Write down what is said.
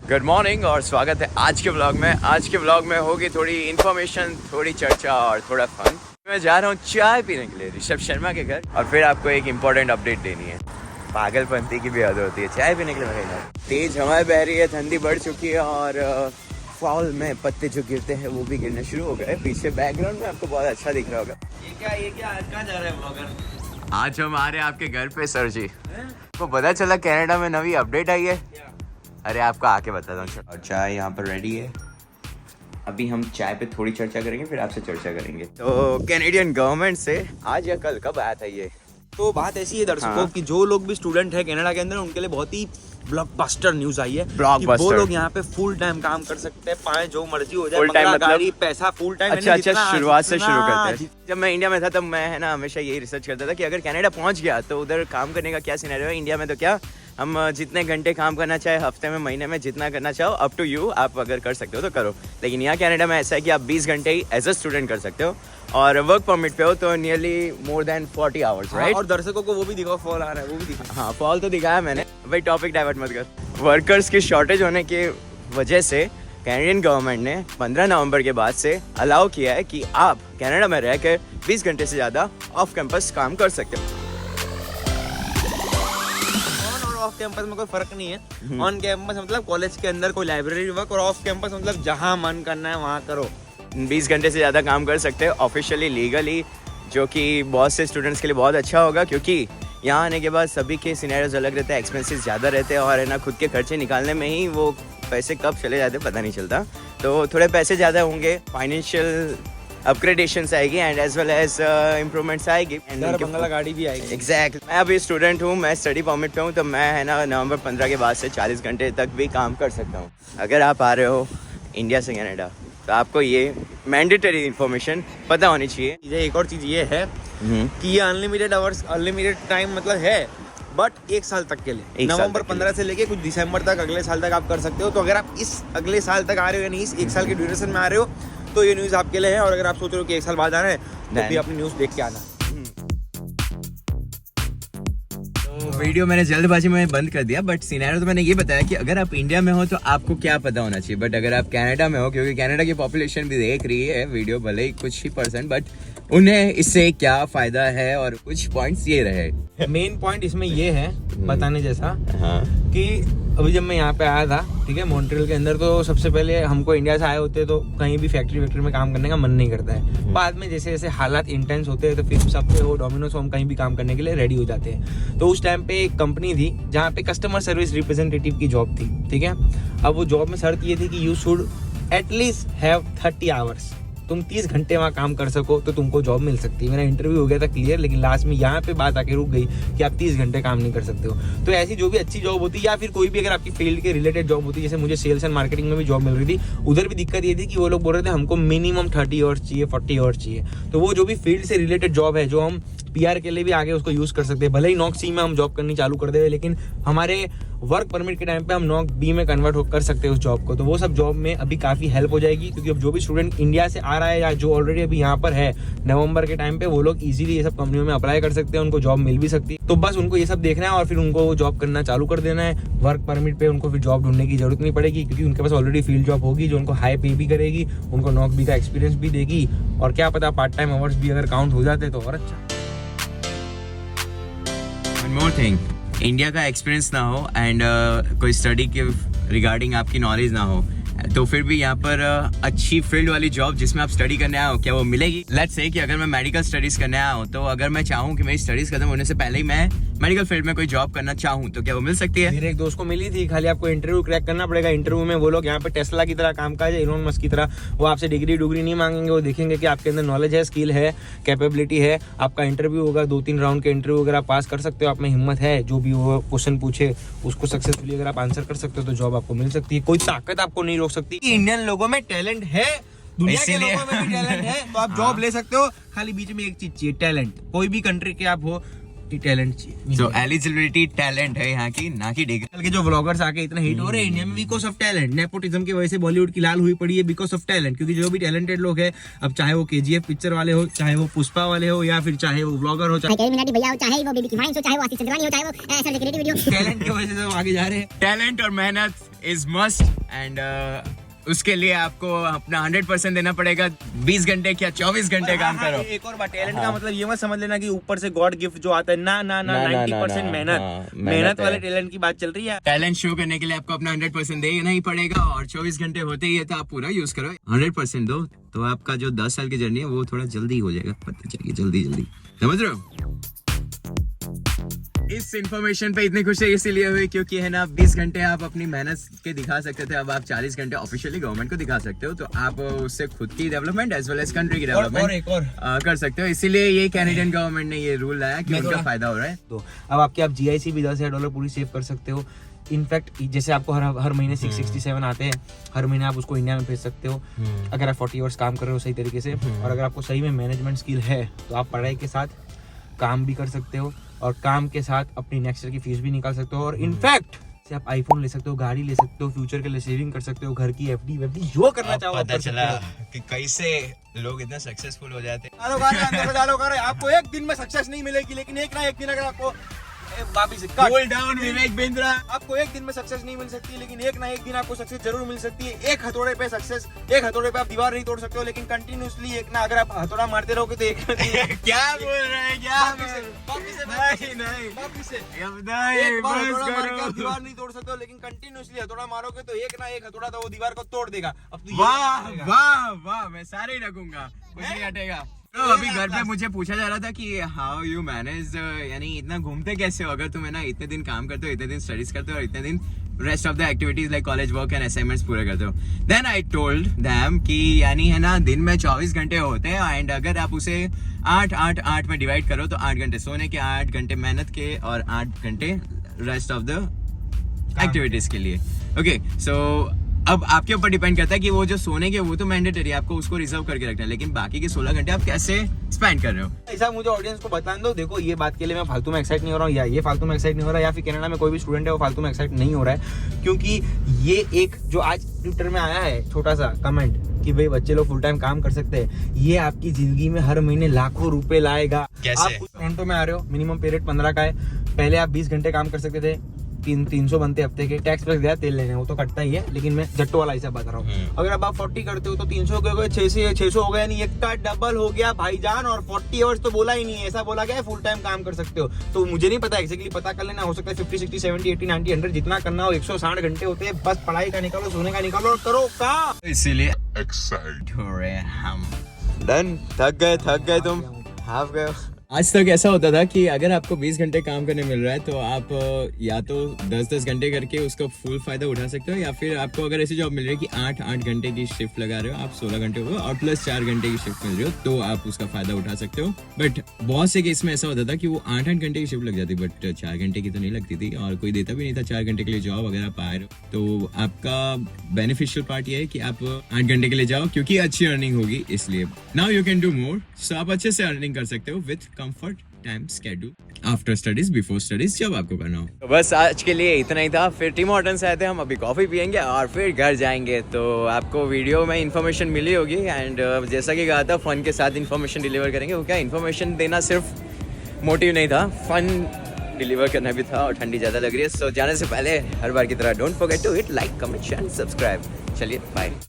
Good morning और स्वागत है आज के ब्लॉग में। आज के ब्लॉग में होगी थोड़ी इन्फॉर्मेशन, थोड़ी चर्चा और थोड़ा फन। मैं जा रहा हूँ चाय पीने के लिए ऋषभ शर्मा के घर, और फिर आपको एक इम्पोर्टेंट अपडेट देनी है। पागलपंती की भी हद होती है, चाय पीने के लिए मेरे घर। तेज हवाएं बह रही है, ठंडी बढ़ चुकी है और फॉल में पत्ते जो गिरते हैं वो भी गिरने शुरू हो गए। पीछे बैकग्राउंड में आपको बहुत अच्छा दिख रहा होगा। ये क्या आज कहाँ जा रहे हैं ब्लॉगर? आज हम आ रहे हैं आपके घर पे सर जी। आपको पता चला कनाडा में नवी अपडेट आई है? अरे आपको आके बताता हूँ। और चाय यहाँ पर रेडी है। अभी हम चाय पे थोड़ी चर्चा करेंगे, फिर आपसे चर्चा करेंगे। तो कैनेडियन गवर्नमेंट से आज या कल कब आया था ये? तो बात ऐसी है दर्शकों कि जो लोग भी स्टूडेंट है कनाडा के अंदर, उनके लिए बहुत ही ब्लॉकबस्टर न्यूज आई है कि वो लोग यहाँ पे फुल टाइम काम कर सकते हैं, पाए जो मर्जी हो जाए, फुल टाइम मतलब गाड़ी पैसा फुल टाइम। अच्छा, शुरुआत से शुरू करते हैं। जब मैं इंडिया में था तब मैं है ना हमेशा यही रिसर्च करता था कि अगर कनाडा पहुंच गया तो उधर काम करने का क्या सिनेरियो है। इंडिया में तो क्या हम जितने घंटे काम करना चाहे, हफ्ते में, महीने में, जितना करना चाहो, अप टू यू। आप अगर कर सकते हो तो करो। लेकिन यहाँ कनाडा में ऐसा है कि आप 20 घंटे ही एज अ स्टूडेंट कर सकते हो, और वर्क परमिट पे हो तो nearly more than 40 hours, right? और दर्शकों को वो भी दिखाओ, फॉल आ रहा है वो भी दिखाओ। हाँ, फॉल तो दिखाया मैंने भाई, टॉपिक डाइवर्ट मत कर। वर्कर्स की शॉर्टेज होने की वजह से कैनेडियन गवर्नमेंट ने 15 नवंबर के बाद से अलाउ किया है कि आप कनाडा में रहकर 20 घंटे से ज़्यादा ऑफ कैंपस काम कर सकते हो। ऑफ कैंपस में कोई फर्क नहीं है। ऑन कैंपस मतलब कॉलेज के अंदर कोई लाइब्रेरी वर्क, और ऑफ कैंपस मतलब जहाँ मन करना है वहाँ करो। 20 घंटे से ज़्यादा काम कर सकते हो ऑफिशियली, लीगली, जो कि बहुत से स्टूडेंट्स के लिए बहुत अच्छा होगा, क्योंकि यहाँ आने के बाद सभी के सिनेरियोज अलग रहते हैं, एक्सपेंसेस ज़्यादा रहते हैं, और है ना खुद के खर्चे निकालने में ही वो पैसे कब चले जाते पता नहीं चलता। तो थोड़े पैसे ज़्यादा होंगे, फाइनेंशियल अपग्रेडेशंस आएगी and as well as improvements आएगी, बंगला गाड़ी भी आएगी। एग्जैक्ट। मैं अभी स्टूडेंट हूँ, मैं स्टडी परमिट पे हूँ, तो मैं है ना नवंबर 15 के बाद से 40 घंटे तक भी काम कर सकता हूँ। अगर आप आ रहे हो इंडिया से कनाडा तो आपको ये मैंडेटरी इन्फॉर्मेशन पता होनी चाहिए। एक और चीज़ ये है कि ये अनलिमिटेड आवर्स, अनलिमिटेड टाइम मतलब है, बट 1 साल तक के लिए। नवंबर 15 से लेके कुछ दिसंबर तक, अगले साल तक आप कर सकते हो। तो अगर आप इस अगले साल तक आ रहे हो, यानी इस 1 साल के ड्यूरेशन में आ रहे हो, तो ये न्यूज़ आपके लिए है। और अगर आप सोच रहे हो कि 1 साल बाद आना है तो भी अपनी न्यूज़ देख के आना। तो वीडियो मैंने जल्दबाजी में बंद कर दिया, बट सिनेरियो तो मैंने ये बताया कि अगर आप इंडिया में हो तो आपको क्या पता होना चाहिए। बट अगर आप कनाडा में हो, क्योंकि कनाडा की पॉपुलेशन भी देख रही है वीडियो, भले ही कुछ ही %, बट उन्हें इससे क्या फायदा है, और कुछ पॉइंट्स ये रहे। मेन पॉइंट इसमें ये है बताने जैसा कि अभी जब मैं यहाँ पे आया था, ठीक है, मॉन्ट्रियल के अंदर, तो सबसे पहले हमको इंडिया से आए होते तो कहीं भी फैक्ट्री में काम करने का मन नहीं करता है। बाद में जैसे जैसे हालात इंटेंस होते हैं तो फिर सबसे वो डोमिनोज हम कहीं भी काम करने के लिए रेडी हो जाते हैं। तो उस टाइम पे एक कंपनी थी जहाँ पे कस्टमर सर्विस रिप्रेजेंटेटिव की जॉब थी, ठीक है। अब वो जॉब में शर्त ये थी कि you should at least have 30 hours. तुम 30 घंटे वहाँ काम कर सको तो तुमको जॉब मिल सकती है। मेरा इंटरव्यू हो गया था क्लियर, लेकिन लास्ट में यहाँ पे बात आके रुक गई कि आप 30 घंटे काम नहीं कर सकते हो। तो ऐसी जो भी अच्छी जॉब होती है, या फिर कोई भी अगर आपकी फील्ड के रिलेटेड जॉब होती है, जैसे मुझे सेल्स एंड मार्केटिंग में भी जॉब मिल रही थी, उधर भी दिक्कत ये थी कि वो लोग बोल रहे थे हमको मिनिमम 30 आवर्स चाहिए, 40 आवर्स चाहिए। तो वो जो भी फील्ड से रिलेटेड जॉब है, जो हम PR के लिए भी आगे उसको यूज कर सकते हैं, भले ही नॉक C में हम जॉब करनी चालू कर दे, लेकिन हमारे वर्क परमिट के टाइम पे हम नॉक B में कन्वर्ट कर सकते हैं उस जॉब को। तो वो सब जॉब में अभी काफी हेल्प हो जाएगी, क्योंकि अब जो भी स्टूडेंट इंडिया से आ रहा है या जो ऑलरेडी अभी यहाँ पर है नवंबर के टाइम पे, वो लोग इजीली ये सब कंपनियों में अप्लाई कर सकते हैं, उनको जॉब मिल भी सकती है। तो बस उनको ये सब देखना है और फिर उनको जॉब करना चालू कर देना है। वर्क परमिट पे उनको फिर जॉब ढूंढने की जरूरत नहीं पड़ेगी, क्योंकि उनके पास ऑलरेडी फील्ड जॉब होगी जो उनको हाई पे भी करेगी, उनको नॉक B का एक्सपीरियंस भी देगी, और क्या पता पार्ट टाइम आवर्स भी अगर काउंट हो जाते तो और अच्छा। One more thing, इंडिया का एक्सपीरियंस ना हो एंड कोई स्टडी के रिगार्डिंग आपकी नॉलेज ना हो, तो फिर भी यहाँ पर अच्छी फील्ड वाली जॉब जिसमें आप स्टडी करने आए हो, क्या वो मिलेगी? लेट्स से कि अगर मैं मेडिकल स्टडीज करने आया हूँ, तो अगर मैं चाहूँ कि मेरी स्टडीज खत्म होने से पहले ही मैं मेडिकल फील्ड में कोई जॉब करना चाहूँ, तो क्या वो मिल सकती है? मेरे एक दोस्त को मिली थी, खाली आपको इंटरव्यू क्रैक करना पड़ेगा। इंटरव्यू में वो लोग यहाँ पे टेस्ला की तरह काम काज है, इलोन मस्क की तरह, वो आपसे डिग्री नहीं मांगेंगे। वो देखेंगे कि आपके अंदर नॉलेज है, स्किल है, कैपेबिलिटी है। आपका इंटरव्यू होगा, 2-3 राउंड के इंटरव्यू अगर आप पास कर सकते हो, आप में हिम्मत है, जो भी वो क्वेश्चन पूछे उसको सक्सेसफुली अगर आप आंसर कर सकते हो, तो जॉब आपको मिल सकती है। कोई ताकत आपको नहीं रोक सकती। इंडियन लोगों में टैलेंट है, दुनिया के लोगों में भी टैलेंट है, तो आप जॉब ले सकते हो। खाली बीच में एक चीज चाहिए, टैलेंट। कोई भी कंट्री के आप हो, टैलेंट चाहिए। सो एलिजिबिलिटी टैलेंट है यहाँ की, ना की डिग्री। के जो व्लॉगर्स आके इतना हिट हो रहे हैं इंडिया में बिकॉज ऑफ टैलेंट। नेपोटिज्म की वजह से बॉलीवुड की लाल हुई पड़ी है बिकॉज ऑफ टैलेंट, क्योंकि जो भी टैलेंटेड लोग हैं, अब चाहे वो केजीएफ पिक्चर वाले हो, चाहे वो पुष्पा वाले हो, या फिर चाहे वो व्लॉगर हो, चाहे भैया हो, चाहे वो बेबी की माइंस हो, चाहे वो आशीष चंद्रानी हो, चाहे वो ऐसा डेकोरेटिव वीडियो, टैलेंट की वजह से वो आगे जा रहे हैं। टैलेंट और मेहनत इज मस्ट एंड उसके लिए आपको अपना 100% देना पड़ेगा। 20 घंटे क्या 24 घंटे काम करो। एक और बात, टैलेंट का मतलब ये मत समझ लेना कि ऊपर से गॉड गिफ्ट जो आता है, ना 90% मेहनत वाले टैलेंट की बात चल रही है। टैलेंट शो करने के लिए आपको अपना 100% देना ही पड़ेगा और 24 घंटे होते ही है तो आप पूरा यूज करो। 100% दो तो आपका जो 10 साल की जर्नी है वो थोड़ा जल्दी हो जाएगा, पता चलिए जल्दी समझ रहे हो। इस इंफॉर्मेशन पे इतनी खुशी इसीलिए हुई क्योंकि है ना 20 घंटे आप अपनी मेहनत के दिखा सकते थे, अब आप 40 घंटे ऑफिशियली गवर्नमेंट को दिखा सकते हो, तो आप उससे खुद की development as well as country की डेवलपमेंट कर सकते हो। इसीलिए ये कैनेडियन गवर्नमेंट ने ये रूल लाया कि उनका फायदा हो रहा है। तो अब आपकी आप GIC भी $10,000 पूरी सेव कर सकते हो। इनफैक्ट जैसे आपको हर महीने 667 आते हैं, हर महीने आप उसको इंडिया में भेज सकते हो अगर आप 40 आवर्स काम कर रहे हो सही तरीके से। और अगर आपको सही में मैनेजमेंट स्किल है तो आप पढ़ाई के साथ काम भी कर सकते हो और काम के साथ अपनी नेक्स्ट ईयर की फीस भी निकाल सकते हो। और इनफैक्ट से आप आईफोन ले सकते हो, गाड़ी ले सकते हो, फ्यूचर के लिए सेविंग कर सकते हो, घर की FD जो करना चाहो। पता चला कि कैसे लोग इतना सक्सेसफुल हो जाते हैं। डालो आपको एक दिन में सक्सेस नहीं मिलेगी, लेकिन एक ना एक दिन अगर आपको कूल डाउन विवेक बिंद्रा, आपको एक दिन में सक्सेस नहीं मिल सकती, लेकिन एक ना एक दिन आपको सक्सेस जरूर मिल सकती है। एक हथौड़े पे सक्सेस, एक हथौड़े पे आप दीवार नहीं तोड़ सकते हो, लेकिन कंटिन्यूअसली एक ना अगर आप हथौड़ा मारते रहोगे तो एक क्या बोल रहे हैं, क्या दीवार नहीं तोड़ सकते हो, लेकिन कंटिन्यूअसली हथौड़ा मारोगे तो एक ना एक हथौड़ा तो वो दीवार को तोड़ देगा। अब तो वाह वाह वाह, मैं सारे ही रखूंगा, कुछ नहीं हटेगा। तो अभी घर पे मुझे पूछा जा रहा था कि हाउ यू मैनेज, यानी इतना घूमते कैसे हो, अगर तुम है ना इतने दिन काम करते हो, इतने दिन स्टडीज करते हो और इतने दिन rest of the activities like college work and assignments पूरे करते हो। देन आई टोल्ड देम कि यानी है ना दिन में 24 घंटे होते हैं एंड अगर आप उसे 8 में डिवाइड करो तो 8 घंटे सोने के, 8 घंटे मेहनत के और 8 घंटे रेस्ट ऑफ द एक्टिविटीज के लिए। ओके सो अब आपके ऊपर डिपेंड करता है कि वो जो सोने के वो तो मैंडेटरी है, आपको उसको रिजर्व करके रखना है, लेकिन बाकी के 16 घंटे आप कैसे स्पेंड कर रहे हो। ऐसा मुझे ऑडियंस को बता दो। देखो ये बात के लिए मैं फालतू में एक्साइट नहीं हो रहा हूँ, या ये फालतू में एक्साइट नहीं हो रहा है, या फिर कनाडा में कोई भी स्टूडेंट है वो फालतू में एक्साइट नहीं हो रहा है, क्योंकि ये एक जो आज ट्विटर में आया है छोटा सा कमेंट कि भाई बच्चे लोग फुल टाइम काम कर सकते हैं, ये आपकी जिंदगी में हर महीने लाखों रुपए लाएगा। कैसे? आप टोरंटो में आ रहे हो, मिनिमम पे रेट 15 का है, पहले आप 20 घंटे काम कर सकते थे, 300 बनते हफ्ते के, टैक्स प्लस गया तेल लेने वो तो कटता ही है, लेकिन मैं जट्टो वाला हिसाब बता रहा हूँ। अगर अब आप 40 करते हो तो 300 के हो गए, 600 हो गया, नहीं एक का डबल हो गया भाईजान। और 40 आवर्स तो बोला ही नहीं है, ऐसा बोला गया है फुल टाइम काम कर सकते हो। तो मुझे नहीं पता एक्चुअली, पता कर लेना, हो सकता है 50, 60, 70, 80, 90, 100 जितना करना हो। 160 घंटे होते हैं, बस पढ़ाई का निकालो, सोने का निकालो और करो काम। इसीलिए एक्साइट हो रहे हैं हम। डन, थक गए तुम, हाफ गए। आज तक ऐसा होता था कि अगर आपको 20 घंटे काम करने मिल रहा है तो आप या तो 10-10 घंटे करके उसका फुल फायदा उठा सकते हो, या फिर आपको अगर ऐसी जॉब मिल रही है कि 8-8 घंटे की शिफ्ट लगा रहे हो, आप 16 घंटे हो और प्लस 4 घंटे की शिफ्ट मिल रही हो तो आप उसका फायदा उठा सकते हो। बट बहुत से केस में ऐसा होता था कि वो 8-8 घंटे की शिफ्ट लग जाती, बट 4 घंटे की तो नहीं लगती थी और कोई देता भी नहीं था 4 घंटे के लिए जॉब। अगर आप आ रहे हो तो आपका बेनिफिशियल पार्ट ये है कि आप 8 घंटे के लिए जाओ क्योंकि अच्छी अर्निंग होगी, इसलिए now you can do more. So आप अच्छे से अर्निंग कर सकते हो with comfort time schedule after studies, before studies, जब आपको करना हो। तो बस आज के लिए इतना ही था। फिर टीम हॉर्टन आए थे, हम अभी कॉफी पियेंगे और फिर घर जाएंगे। तो आपको वीडियो में इन्फॉर्मेशन मिली होगी एंड जैसा कि कहा था फन के साथ इन्फॉर्मेशन डिलीवर करेंगे। वो क्या इन्फॉर्मेशन देना सिर्फ मोटिव नहीं था, फन डिलीवर करना भी था और ठंडी ज़्यादा लग रही है। सो जाने से पहले हर बार की तरह don't forget to hit like, comment, share, subscribe. चलिए बाय।